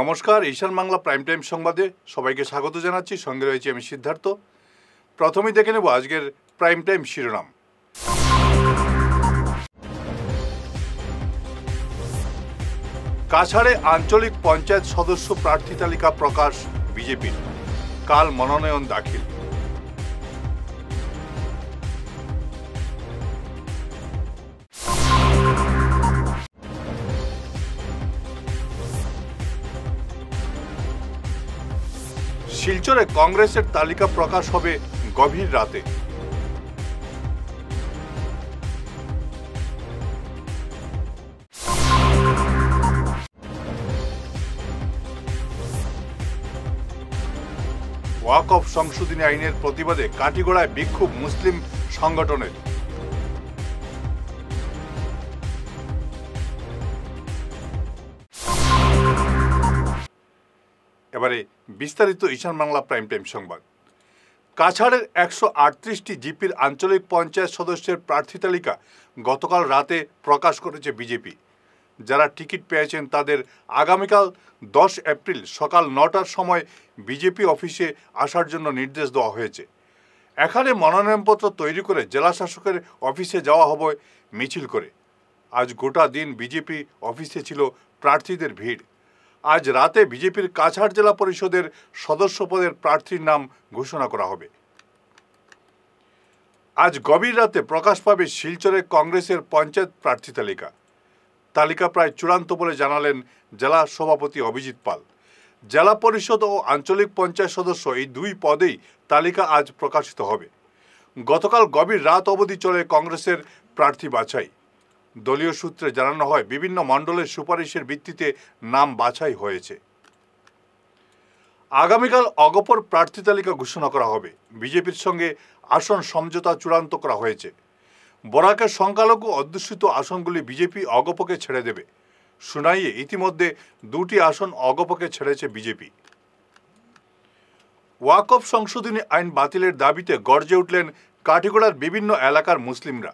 নমস্কার, ঈশান Bangla prime time সংবাদে সবাইকে স্বাগত জানাচ্ছি। সঙ্গে রয়েছে আমি সিদ্ধার্থ। প্রথমেই দেখে নেব আজকের প্রাইম টাইম শিরোনাম। কাছাড়ে আঞ্চলিক পঞ্চায়েত সদস্য প্রার্থী তালিকা প্রকাশ বিজেপির, কাল মনোনয়ন দাখিল। শিলচরে কংগ্রেসের তালিকা প্রকাশ হবে গভীর রাতে। ওয়াকফ সংশোধনী আইনের প্রতিবাদে কাটিগড়ায় বিক্ষোভ মুসলিম সংগঠনের। এবারে বিস্তারিত ঈশান বাংলা প্রাইম টাইম সংবাদ। কাছাড়ের 138টি জিপির আঞ্চলিক পঞ্চায়েত সদস্যের প্রার্থী তালিকা গতকাল রাতে প্রকাশ করেছে বিজেপি। যারা টিকিট পেয়েছেন তাদের আগামীকাল 10 এপ্রিল সকাল 9টার সময় বিজেপি অফিসে আসার জন্য নির্দেশ দেওয়া হয়েছে। এখানে মনোনয়নপত্র তৈরি করে জেলা শাসকের অফিসে যাওয়া হবে মিছিল করে। আজ গোটা দিন বিজেপি অফিসে ছিল প্রার্থীদের ভিড়। আজ রাতে বিজেপির কাছাড় জেলা পরিষদের সদস্য পদের প্রার্থীর নাম ঘোষণা করা হবে। আজ গভীর রাতে প্রকাশ পাবে শিলচরে কংগ্রেসের পঞ্চায়েত প্রার্থী তালিকা। তালিকা প্রায় চূড়ান্ত বলে জানালেন জেলা সভাপতি অভিজিৎ পাল। জেলা পরিষদ ও আঞ্চলিক পঞ্চায়েত সদস্য এই দুই পদেই তালিকা আজ প্রকাশিত হবে। গতকাল গভীর রাত অবধি চলে কংগ্রেসের প্রার্থী বাছাই। দলীয় সূত্রে জানানো হয় বিভিন্ন মণ্ডলের সুপারিশের ভিত্তিতে নাম বাছাই হয়েছে। আগামীকাল অগপর প্রার্থী তালিকা ঘোষণা করা হবে। বিজেপির সঙ্গে আসন সমঝোতা চূড়ান্ত করা হয়েছে। বরাকের সংখ্যালঘু অধ্যুষিত আসনগুলি বিজেপি অগপকে ছেড়ে দেবে। সুনাইয়ে ইতিমধ্যে 2টি আসন অগপকে ছেড়েছে বিজেপি। ওয়াকফ সংশোধনী আইন বাতিলের দাবিতে গর্জে উঠলেন কাটিগড়ার বিভিন্ন এলাকার মুসলিমরা।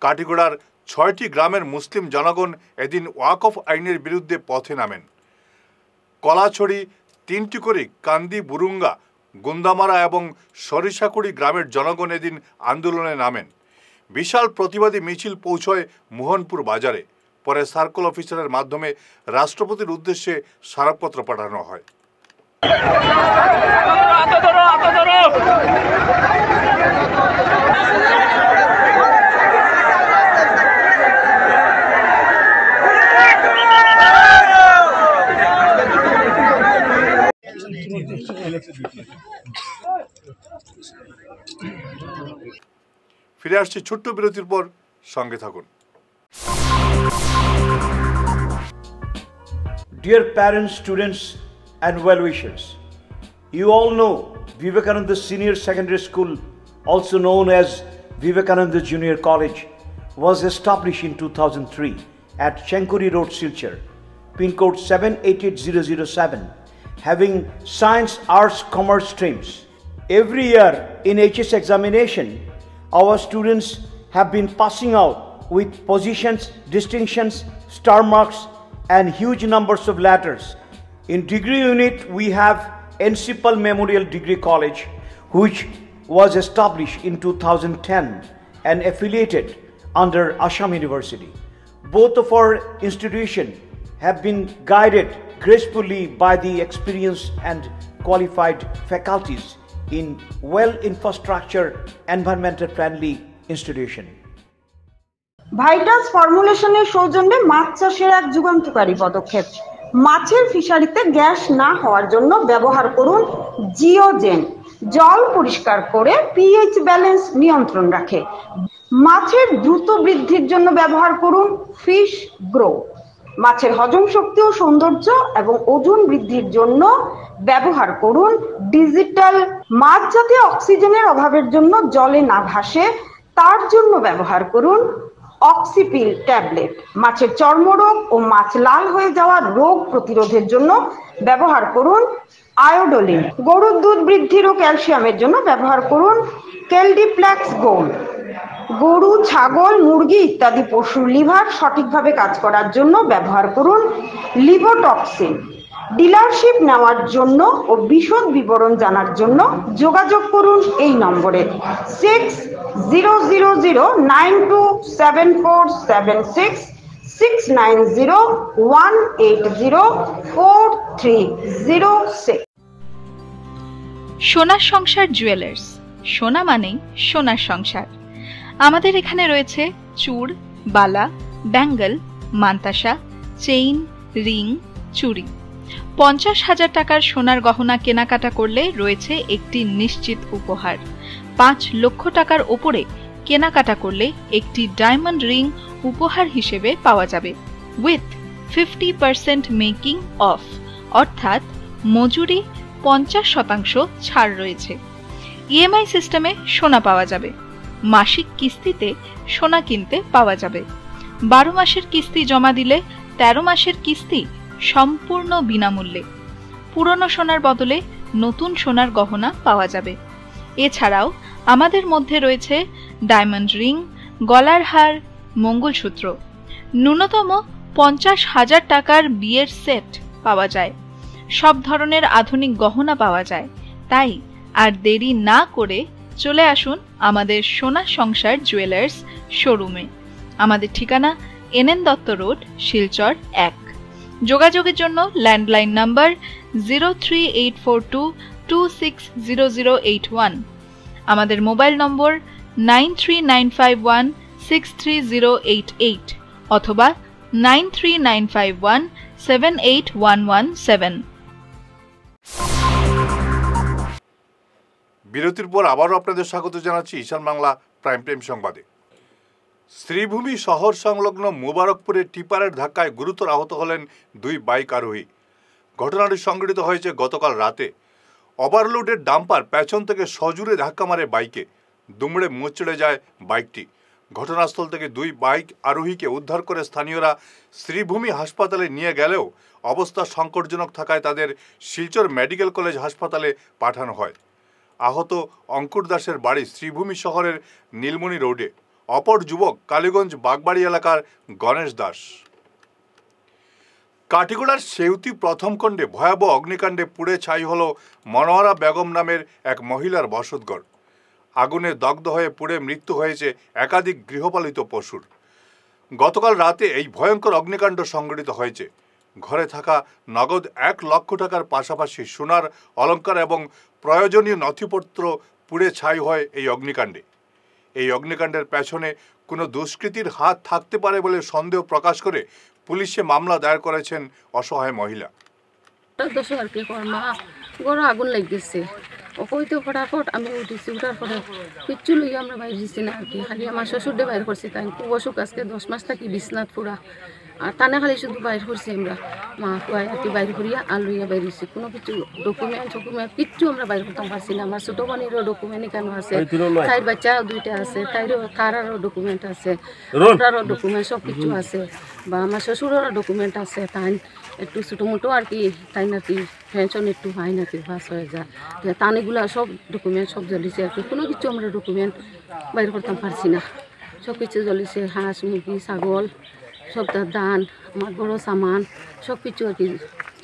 কাটিগড়ার 6টি গ্রামের মুসলিম জনগণ এদিন ওয়াকফ আইনের বিরুদ্ধে পথে নামেন। কলাছড়ি, তিনটিকড়ি, কান্দি, বুরুঙ্গা, গুন্দামারা এবং সরিষাকুড়ি গ্রামের জনগণ এদিন আন্দোলনে নামেন। বিশাল প্রতিবাদী মিছিল পৌঁছয় মোহনপুর বাজারে। পরে সার্কেল অফিসারের মাধ্যমে রাষ্ট্রপতির উদ্দেশ্যে স্মারকপত্র পাঠানো হয়। ফিরে আসছি ছোট্ট বিরতির পর, সঙ্গে থাকুন। Dear parents, students and well-wishers, you all know Vivekananda Senior Secondary School, also known as Vivekananda Junior College, was established in 2003 at Chenkuri Road, Silchar, pin code 788007, having science, arts, commerce streams. Every year in HS examination, our students have been passing out with positions, distinctions, star marks and huge numbers of letters. In degree unit, we have Encipal Memorial Degree College, which was established in 2010 and affiliated under Assam University. Both of our institutions have been guided gracefully by the experienced and qualified faculties in well-infrastructure, environmental friendly institution. Vital ফর্মুলেশনের সৌজন্যে মাছ চাষের এক যুগান্তকারী পদক্ষেপ। মাছের ফিশারিতে gas না হওয়ার জন্য ব্যবহার করুন জিওজেন। জল পরিষ্কার করে পিএইচ ব্যালেন্স নিয়ন্ত্রণ রাখে। মাছের দ্রুত বৃদ্ধির জন্য ব্যবহার করুন ফিশ গ্রো। মাছের হজম শক্তি ও সৌন্দর্য এবং ওজন বৃদ্ধির জন্য ব্যবহার করুন ডিজিটাল। মাছ যাতে অক্সিজেনের অভাবের জন্য জলে না ভাসে তার জন্য ব্যবহার করুন অক্সিপিল ট্যাবলেট। মাছের চর্মরোগ ও মাছ লাল হয়ে যাওয়া রোগ প্রতিরোধের জন্য ব্যবহার করুন আয়োডোলিন। গরুর দুধ বৃদ্ধির ও ক্যালসিয়ামের জন্য ব্যবহার করুন কেলডিপ্লেক্স গোল্ড। গরু, ছাগল, মুরগি ইত্যাদি পশুর লিভার সঠিকভাবে কাজ করার জন্য ব্যবহার করুন লিভোটক্সিন। ডিলারশিপ নেওয়ার জন্য ও বিশদ বিবরণ জানার জন্য যোগাযোগ করুন এই নম্বরে 6000927476 69018043006। সোনার সংসার জুয়েলার্স, সোনা মানেই সোনার সংসার। আমাদের এখানে রয়েছে চূড়, বালা, ব্যাঙ্গল, মান্তাসা, চেইন, রিং, চুড়ি। 50,000 টাকার সোনার গহনা কেনাকাটা করলে রয়েছে একটি নিশ্চিত উপহার। 5 লক্ষ টাকার ওপরে কেনাকাটা করলে একটি ডায়মন্ড রিং উপহার হিসেবে পাওয়া যাবে উইথ 50% মেকিং অফ, অর্থাৎ মজুরি 50% ছাড় রয়েছে। ইএমআই সিস্টেমে সোনা পাওয়া যাবে। মাসিক কিস্তিতে সোনা কিনতে পাওয়া যাবে। 12 মাসের কিস্তি জমা দিলে 13 মাসের কিস্তি সম্পূর্ণ বিনামূল্যে। পুরনো সোনার বদলে নতুন সোনার গহনা পাওয়া যাবে। এছাড়াও আমাদের মধ্যে রয়েছে ডায়মন্ড রিং, গলার হার, মঙ্গলসূত্র। ন্যূনতম 50,000 টাকার বিয়ের সেট পাওয়া যায়। সব ধরনের আধুনিক গহনা পাওয়া যায়। তাই আর দেরি না করে চলে আসুন আমাদের সোনা সংসার জুয়েলার্স শোরুমে। আমাদের ঠিকানা NN দত্ত রোড, শিলচর 1। যোগাযোগের জন্য ল্যান্ডলাইন নাম্বার 03842260081, আমাদের মোবাইল নম্বর 9395163088 অথবা 9395178117। বিরতির পর আবারও আপনাদের স্বাগত জানাচ্ছি ঈশান বাংলা প্রাইম টাইম সংবাদে। শ্রীভূমি শহর সংলগ্ন মুবারকপুরে টিপারের ধাক্কায় গুরুতর আহত হলেন 2 বাইক আরোহী। ঘটনাটি সংঘটিত হয়েছে গতকাল রাতে। ওভারলোডের ডাম্পার পেছন থেকে সজোরে ধাক্কা মারে বাইকে। দুমড়ে মুচড়ে যায় বাইকটি। ঘটনাস্থল থেকে 2 বাইক আরোহীকে উদ্ধার করে স্থানীয়রা শ্রীভূমি হাসপাতালে নিয়ে গেলেও অবস্থা সংকটজনক থাকায় তাদের শিলচর মেডিকেল কলেজ হাসপাতালে পাঠানো হয়। আহত অঙ্কুর দাসের বাড়ি শ্রীভূমি শহরের নীলমণি রোডে। অপর যুবক কালীগঞ্জ বাগবাড়ি এলাকার গণেশ দাস। কাটিগড়ার সেউতি প্রথম খণ্ডে ভয়াবহ অগ্নিকাণ্ডে পুড়ে ছাই হল মনোয়ারা বেগম নামের এক মহিলার বসতঘর। আগুনে দগ্ধ হয়ে পুড়ে মৃত্যু হয়েছে একাধিক গৃহপালিত পশুর। গতকাল রাতে এই ভয়ঙ্কর অগ্নিকাণ্ড সংঘটিত হয়েছে। ঘরে থাকা নগদ 1 লক্ষ টাকার পাশাপাশি সোনার অলংকার এবং প্রয়োজনীয় নথিপত্র পুড়ে ছাই হয় এই অগ্নিকাণ্ডে। এই অগ্নিকাণ্ডের পেছনে কোনো দুষ্কৃতীর হাত থাকতে পারে বলে সন্দেহ প্রকাশ করে পুলিশে মামলা দায়ের করেছেন অসহায় মহিলা। আগুন লাগিয়েছে ওই তো ফটাফট আমি উঠেছি, উঠার পরে কিচ্ছু লইয়া আমরা বাইরে দিচ্ছি না আর কি। খালি আমার শ্বশুরডে বাইর করছি, তাই খুব অসুখ, আজকে 10 মাস থাকি বিশ্বনাথ পুরা। আর টানে খালি শুধু বাইর করছি আমরা, মা খুয়াই আর কি বাইর করিয়া আর লইয়া বাইরেছি। কোনো কিছু ডকুমেন্ট কিচ্ছু আমরা বাইর করতে পারছি না। আমার ছোটো বোনেরও ডকুমেন্ট এখানে আছে, তাইর বাচ্চা 2টা আছে, তারারও ডকুমেন্ট আছে, ওটারও ডকুমেন্ট সব কিছু আছে, বা আমার শ্বশুরেরও ডকুমেন্ট আছে। তাই একটু ছোটো মোটো আর কি, তাই নাকি পেনশন একটু হয় নাকি 5,000, তানিগুলা সব ডকুমেন্ট সব জ্বলিছে আর কি। কোনো কিছু আমরা ডকুমেন্ট বাইর করতে পারছি না, সব কিছু জ্বলিছে। হাঁস, মুরগি, ছাগল, সব ধান, আমার বড় সামান সব কিছু আর কি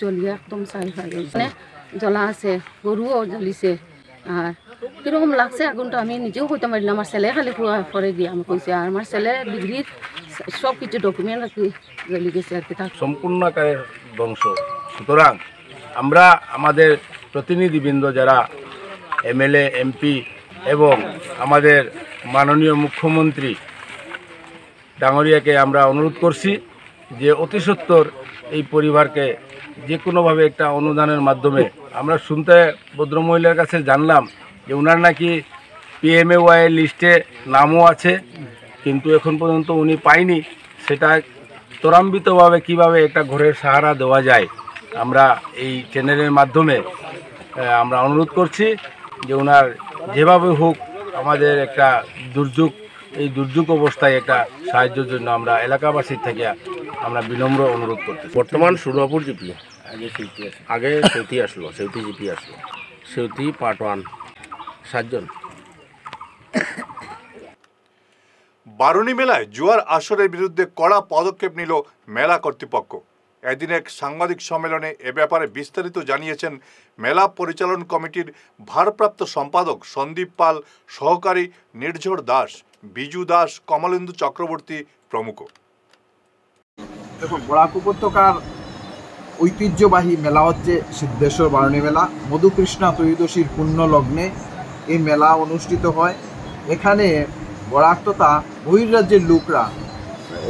জ্বলিয়ে একদম চাই মানে জ্বলা আছে। গরুও জ্বলিছে। আর কীরকম লাগছে আগুনটা আমি নিজেও কইতে পারি না। আমার ছেলে খালি পরে গিয়ে আমি কইছি, আর আমার ছেলে ডিগ্রির সব কিছু ডকুমেন্ট আর কি জ্বলি গেছে আর কি, তার সম্পূর্ণ আকারের ধ্বংস। সুতরাং আমরা আমাদের প্রতিনিধিবৃন্দ যারা MLA, MP এবং আমাদের মাননীয় মুখ্যমন্ত্রী ডাঙরিয়াকে আমরা অনুরোধ করছি যে অতি সত্বর এই পরিবারকে যে কোনোভাবে একটা অনুদানের মাধ্যমে, আমরা শুনতে ভদ্রমহিলার কাছে জানলাম যে ওনার নাকি PMAY লিস্টে নামও আছে, কিন্তু এখন পর্যন্ত উনি পায়নি। সেটা ত্বরান্বিতভাবে কিভাবে একটা ঘরের সাহারা দেওয়া যায়, আমরা এই চ্যানেলের মাধ্যমে আমরা অনুরোধ করছি যে ওনার যেভাবে হোক আমাদের একটা দুর্যোগ, এই দুর্যোগ অবস্থায় একটা সাহায্যের জন্য আমরা এলাকাবাসীর থেকে আমরা বিনম্র অনুরোধ করতে। বর্তমান সুরপুর জিপি, আগে সেউতি আসলো, সেউতি জিপি আসলো, সেউতি পার্ট 1 7 জন। বারুণী মেলায় জুয়ার আসরের বিরুদ্ধে কড়া পদক্ষেপ নিল মেলা কর্তৃপক্ষ। এদিন এক সাংবাদিক সম্মেলনে এ ব্যাপারে বিস্তারিত জানিয়েছেন মেলা পরিচালন কমিটির ভারপ্রাপ্ত সম্পাদক সন্দীপ পাল, সহকারী নির্ঝর দাস, বিজু দাস, কমলেন্দু চক্রবর্তী প্রমুখ। দেখুন, বরাক উপত্যকার ঐতিহ্যবাহী মেলা হচ্ছে সিদ্ধেশ্বর বারণী মেলা। মধুকৃষ্ণা ত্রয়োদশীর পুণ্য লগ্নে এই মেলা অনুষ্ঠিত হয়। এখানে বরাক তথা বহির্রাজ্যের লোকরা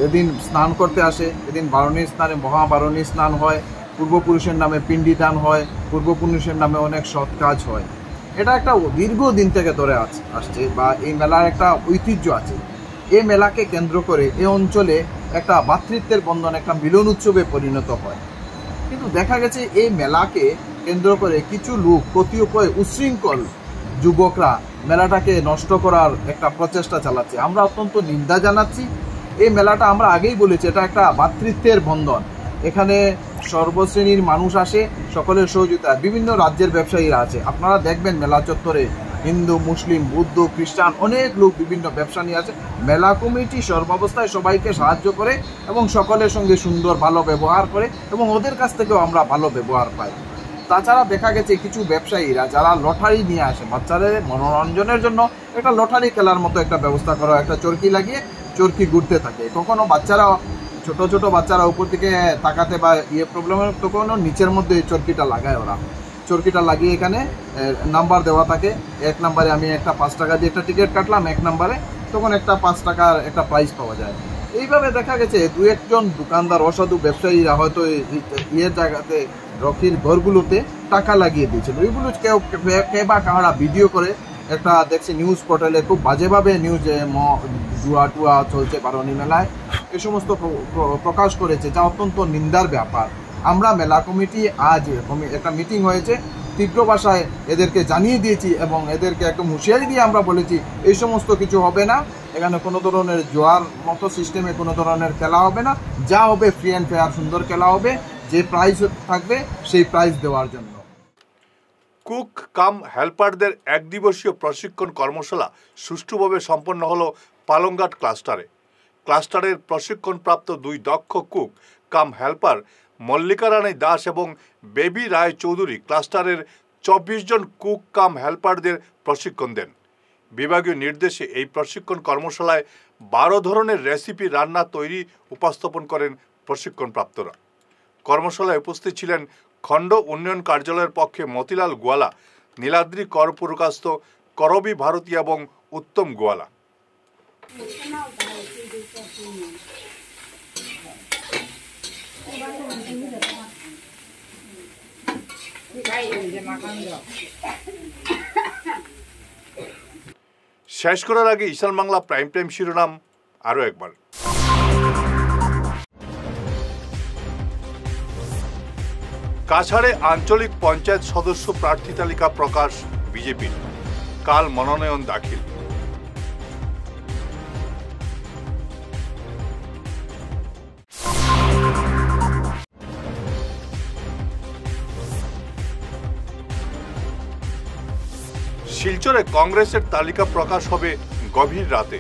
এদিন স্নান করতে আসে। এদিন বারণী স্নানে মহাবারণী স্নান হয়, পূর্বপুরুষের নামে পিণ্ডি দান হয়, পূর্বপুরুষের নামে অনেক সৎ কাজ হয়। এটা একটা দীর্ঘদিন থেকে ধরে আসছে বা এই মেলার একটা ঐতিহ্য আছে। এই মেলাকে কেন্দ্র করে এই অঞ্চলে একটা ভ্রাতৃত্বের বন্ধন, একটা মিলন উৎসবে পরিণত হয়। কিন্তু দেখা গেছে এই মেলাকে কেন্দ্র করে কিছু লোক কতিপয় উচ্ছৃঙ্খল যুবকরা মেলাটাকে নষ্ট করার একটা প্রচেষ্টা চালাচ্ছে। আমরা অত্যন্ত নিন্দা জানাচ্ছি। এই মেলাটা আমরা আগেই বলেছি, এটা একটা ভ্রাতৃত্বের বন্ধন। এখানে সর্বশ্রেণীর মানুষ আসে, সকলের সহযোগিতা। বিভিন্ন রাজ্যের ব্যবসায়ীরা আছে। আপনারা দেখবেন মেলা চত্বরে হিন্দু, মুসলিম, বৌদ্ধ, খ্রিস্টান অনেক লোক বিভিন্ন ব্যবসা নিয়ে আছে। মেলা কমিটি সর্বাবস্থায় সবাইকে সাহায্য করে এবং সকলের সঙ্গে সুন্দর ভালো ব্যবহার করে এবং ওদের কাছ থেকেও আমরা ভালো ব্যবহার পাই। তাছাড়া দেখা গেছে কিছু ব্যবসায়ীরা যারা লটারি নিয়ে আসে, বাচ্চাদের মনোরঞ্জনের জন্য একটা লটারি খেলার মতো একটা ব্যবস্থা করা, একটা চরকি লাগিয়ে চরকি ঘুরতে থাকে। কখনো বাচ্চারা, ছোট ছোট বাচ্চারা উপর থেকে তাকাতে বা প্রবলেমের, তখন নিচের মধ্যে চরকিটা লাগায় ওরা। চরকিটা লাগিয়ে এখানে নাম্বার দেওয়া থাকে। 1 নম্বরে আমি একটা 5 টাকা দিয়ে একটা টিকিট কাটলাম, 1 নম্বরে তখন একটা 5 টাকার একটা প্রাইজ পাওয়া যায়। এইভাবে দেখা গেছে 2-1 জন দোকানদার, অসাধু ব্যবসায়ীরা হয়তো জায়গাতে রকির ঘরগুলোতে টাকা লাগিয়ে দিয়েছিল। ওইগুলো কেউ কে বা কারা ভিডিও করে একটা দেখছি নিউজ পোর্টালে খুব বাজেভাবে নিউজে জুয়া টুয়া চলছে বারণী মেলায়, এ সমস্ত প্রকাশ করেছে, যা অত্যন্ত নিন্দার ব্যাপার। আমরা মেলা কমিটি আজ একটা মিটিং হয়েছে, তীব্র ভাষায় এদেরকে জানিয়ে দিয়েছি এবং এদেরকে একদম হুঁশিয়ারি দিয়ে আমরা বলেছি এই সমস্ত কিছু হবে না। এখানে কোনো ধরনের জোয়ার মতো সিস্টেমে কোনো ধরনের খেলা হবে না। যা হবে ফ্রি অ্যান্ড ফেয়ার, সুন্দর খেলা হবে। যে প্রাইজ থাকবে সেই প্রাইজ দেওয়ার জন্য। কুক কাম হেল্পারদের একদিবসীয় প্রশিক্ষণ কর্মশালা সুষ্ঠুভাবে সম্পন্ন হলো পালংঘাট ক্লাস্টারে। ক্লাস্টারের প্রশিক্ষণপ্রাপ্ত 2 দক্ষ কুক কাম হেল্পার মল্লিকা রানী দাস এবং বেবি রায় চৌধুরী ক্লাস্টারের 24 জন কুক কাম হেল্পারদের প্রশিক্ষণ দেন। বিভাগীয় নির্দেশে এই প্রশিক্ষণ কর্মশালায় 12 ধরনের রেসিপি রান্না তৈরি উপস্থাপন করেন প্রশিক্ষণপ্রাপ্তরা। কর্মশালায় উপস্থিত ছিলেন খণ্ড উন্নয়ন কার্যালয়ের পক্ষে মতিলাল গোয়ালা, নীলাদ্রি করপুরকাস্ত, করবি ভারতী এবং উত্তম গোয়ালা। শেষ করার আগে ঈশান বাংলা প্রাইম টাইম শিরোনাম আরও একবার। কাছাড়ে আঞ্চলিক পঞ্চায়েত সদস্য প্রার্থী তালিকা প্রকাশ বিজেপির, কাল মনোনয়ন দাখিল। শিলচরে কংগ্রেসের তালিকা প্রকাশ হবে গভীর রাতে।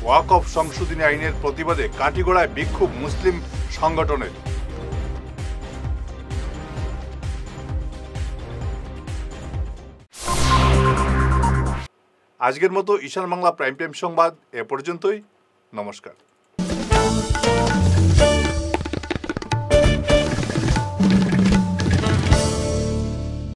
ওয়াকফ সংশোধনী আইনের প্রতিবাদে কাটিগড়ায় বিক্ষোভ মুসলিম সংগঠনের। আজকের মতো ঈশান বাংলা প্রাইম টাইম সংবাদ এ পর্যন্তই। নমস্কার।